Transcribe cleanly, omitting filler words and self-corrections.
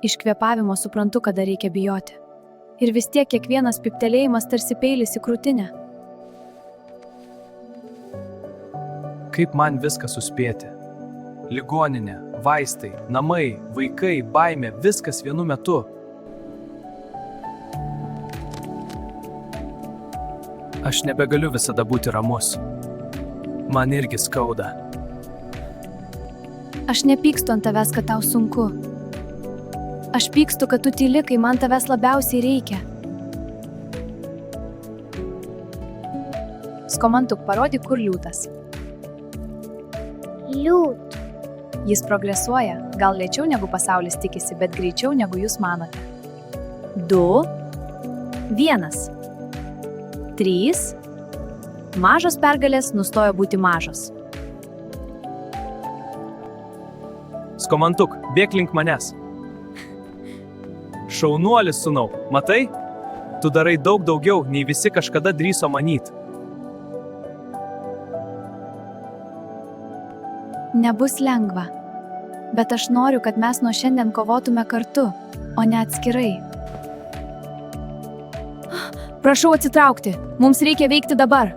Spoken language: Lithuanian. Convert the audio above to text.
Iš kvėpavimo suprantu, kada reikia bijoti. Ir vis tiek kiekvienas piptelėjimas tarsi peilis į krūtinę. Kaip man viską suspėti? Ligoninė, vaistai, namai, vaikai, baimė, viskas vienu metu. Aš nebegaliu visada būti ramus. Man irgi skauda. Aš nepykstu ant tavęs, kad tau sunku. Aš pykstu, kad tu tyli, kai man tavęs labiausiai reikia. Skomantuk, parodyk, kur liūtas. Liūt. Jis progresuoja, gal lėčiau negu pasaulis tikisi, bet greičiau negu jūs manote. 2, 1, 3. Mažos pergalės nustojo būti mažos. Skomantuk, bėk link manęs. Šaunuolis, sūnau, matai? Tu darai daug daugiau, nei visi kažkada drįso manyt. Nebus lengva, bet aš noriu, kad mes nuo šiandien kovotume kartu, o ne atskirai. Prašau atsitraukti, mums reikia veikti dabar.